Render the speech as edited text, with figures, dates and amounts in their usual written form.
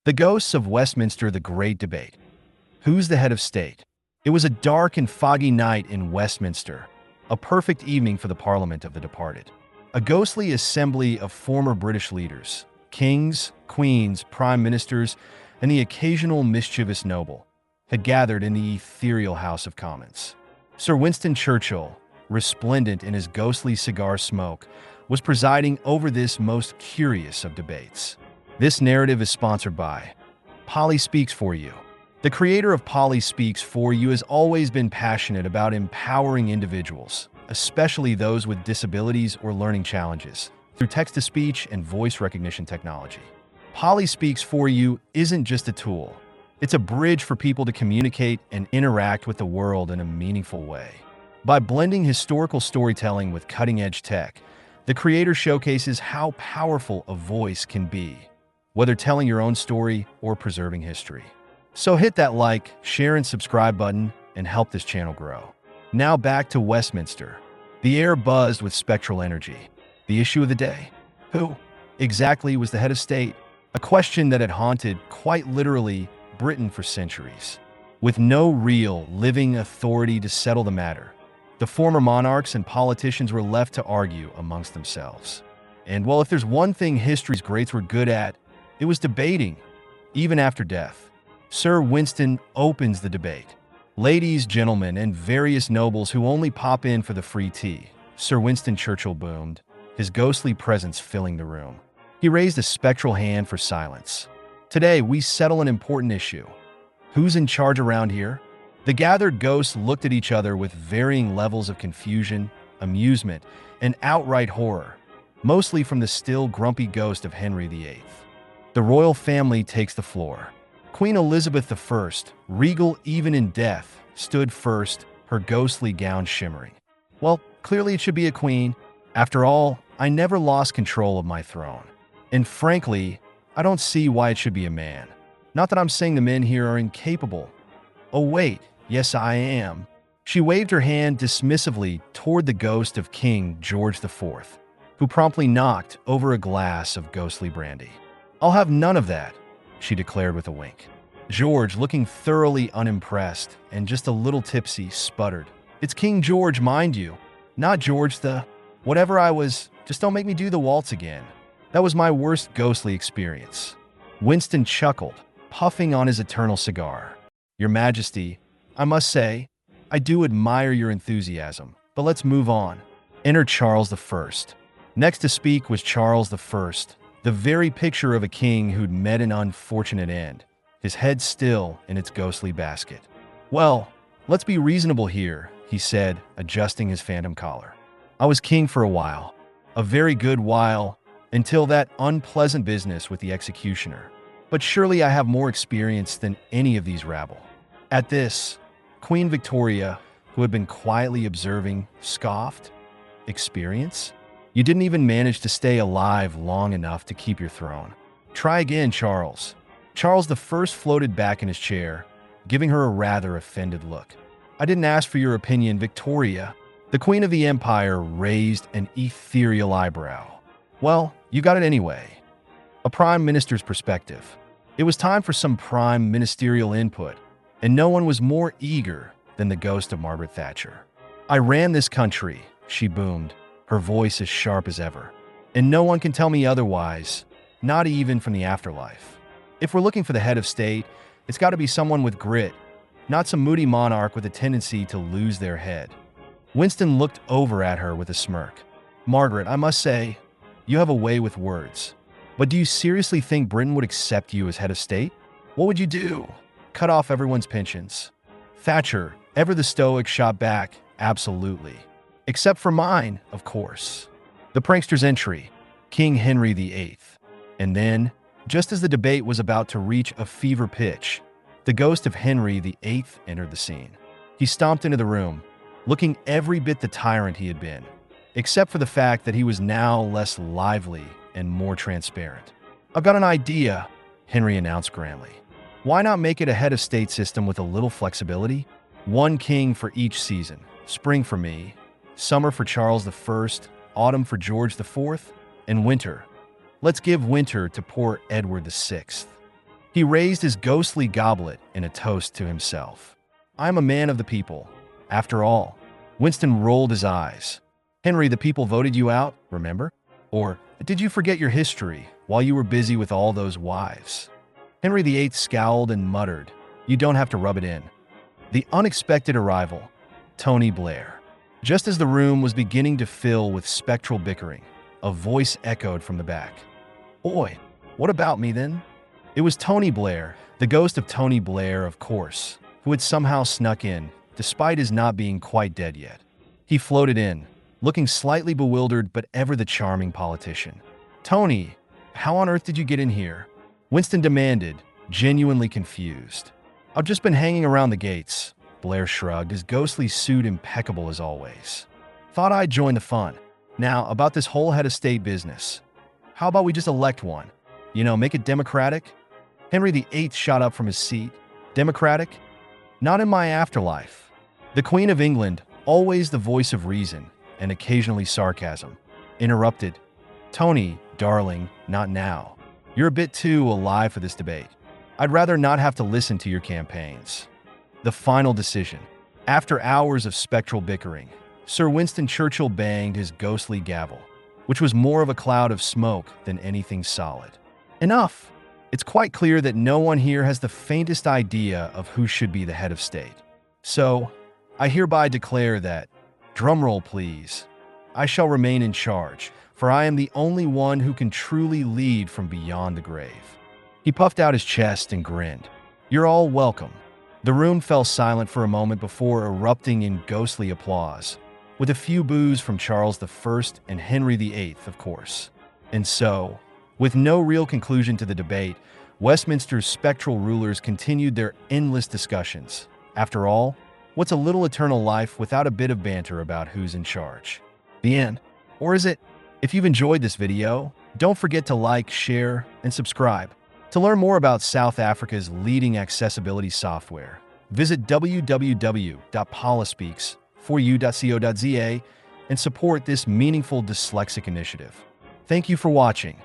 The ghosts of Westminster, the Great Debate. Who's the head of state? It was a dark and foggy night in Westminster, a perfect evening for the Parliament of the departed. A ghostly assembly of former British leaders, kings, queens, prime ministers, and the occasional mischievous noble, had gathered in the ethereal House of Commons. Sir Winston Churchill, resplendent in his ghostly cigar smoke, was presiding over this most curious of debates. This narrative is sponsored by Polly Speaks For You. The creator of Polly Speaks For You has always been passionate about empowering individuals, especially those with disabilities or learning challenges, through text-to-speech and voice recognition technology. Polly Speaks For You isn't just a tool. It's a bridge for people to communicate and interact with the world in a meaningful way. By blending historical storytelling with cutting-edge tech, the creator showcases how powerful a voice can be, whether telling your own story or preserving history. So hit that like, share, and subscribe button and help this channel grow. Now back to Westminster. The air buzzed with spectral energy. The issue of the day. Who exactly was the head of state? A question that had haunted, quite literally, Britain for centuries. With no real, living authority to settle the matter, the former monarchs and politicians were left to argue amongst themselves. And well, if there's one thing history's greats were good at, it was debating, even after death. Sir Winston opens the debate. Ladies, gentlemen, and various nobles who only pop in for the free tea, Sir Winston Churchill boomed, his ghostly presence filling the room. He raised a spectral hand for silence. Today, we settle an important issue. Who's in charge around here? The gathered ghosts looked at each other with varying levels of confusion, amusement, and outright horror, mostly from the still grumpy ghost of Henry VIII. The royal family takes the floor. Queen Elizabeth I, regal even in death, stood first, her ghostly gown shimmering. Well, clearly it should be a queen. After all, I never lost control of my throne. And frankly, I don't see why it should be a man. Not that I'm saying the men here are incapable. Oh wait, yes I am. She waved her hand dismissively toward the ghost of King George IV, who promptly knocked over a glass of ghostly brandy. I'll have none of that, she declared with a wink. George, looking thoroughly unimpressed and just a little tipsy, sputtered. It's King George, mind you, not George the... Whatever I was, just don't make me do the waltz again. That was my worst ghostly experience. Winston chuckled, puffing on his eternal cigar. Your Majesty, I must say, I do admire your enthusiasm, but let's move on. Enter Charles I. Next to speak was Charles I, the very picture of a king who'd met an unfortunate end, his head still in its ghostly basket. Well, let's be reasonable here, he said, adjusting his phantom collar. I was king for a while, a very good while, until that unpleasant business with the executioner. But surely I have more experience than any of these rabble. At this, Queen Victoria, who had been quietly observing, scoffed. Experience? You didn't even manage to stay alive long enough to keep your throne. Try again, Charles. Charles I floated back in his chair, giving her a rather offended look. I didn't ask for your opinion, Victoria. The Queen of the Empire raised an ethereal eyebrow. Well, you got it anyway. A prime minister's perspective. It was time for some prime ministerial input, and no one was more eager than the ghost of Margaret Thatcher. I ran this country, she boomed, her voice as sharp as ever. And no one can tell me otherwise, not even from the afterlife. If we're looking for the head of state, it's got to be someone with grit, not some moody monarch with a tendency to lose their head. Winston looked over at her with a smirk. Margaret, I must say, you have a way with words. But do you seriously think Britain would accept you as head of state? What would you do? Cut off everyone's pensions? Thatcher, ever the stoic, shot back, absolutely. Except for mine, of course. The prankster's entry, King Henry VIII. And then, just as the debate was about to reach a fever pitch, the ghost of Henry VIII entered the scene. He stomped into the room, looking every bit the tyrant he had been, except for the fact that he was now less lively and more transparent. I've got an idea, Henry announced grandly. Why not make it a head of state system with a little flexibility? One king for each season. Spring for me, summer for Charles I, autumn for George IV, and winter. Let's give winter to poor Edward VI. He raised his ghostly goblet in a toast to himself. "I am a man of the people. After all." Winston rolled his eyes. "Henry, the people voted you out, remember? Or did you forget your history while you were busy with all those wives?" Henry VIII scowled and muttered, "You don't have to rub it in." The unexpected arrival, Tony Blair. Just as the room was beginning to fill with spectral bickering, a voice echoed from the back. "Oi, what about me then?" It was Tony Blair, the ghost of Tony Blair, of course, who had somehow snuck in, despite his not being quite dead yet. He floated in, looking slightly bewildered but ever the charming politician. "Tony, how on earth did you get in here?" Winston demanded, genuinely confused. "I've just been hanging around the gates," Blair shrugged, his ghostly suit impeccable as always. "Thought I'd join the fun. Now, about this whole head of state business. How about we just elect one? Make it democratic?" Henry VIII shot up from his seat. "Democratic? Not in my afterlife." The Queen of England, always the voice of reason and occasionally sarcasm, interrupted. "Tony, darling, not now. You're a bit too alive for this debate. I'd rather not have to listen to your campaigns." The final decision. After hours of spectral bickering, Sir Winston Churchill banged his ghostly gavel, which was more of a cloud of smoke than anything solid. "Enough! It's quite clear that no one here has the faintest idea of who should be the head of state. So, I hereby declare that, drumroll please, I shall remain in charge, for I am the only one who can truly lead from beyond the grave." He puffed out his chest and grinned. "You're all welcome." The room fell silent for a moment before erupting in ghostly applause, with a few boos from Charles I and Henry VIII, of course. And so, with no real conclusion to the debate, Westminster's spectral rulers continued their endless discussions. After all, what's a little eternal life without a bit of banter about who's in charge? The end. Or is it? If you've enjoyed this video, don't forget to like, share, and subscribe. To learn more about South Africa's leading accessibility software, visit www.polispeaks4u.co.za and support this meaningful dyslexic initiative. Thank you for watching.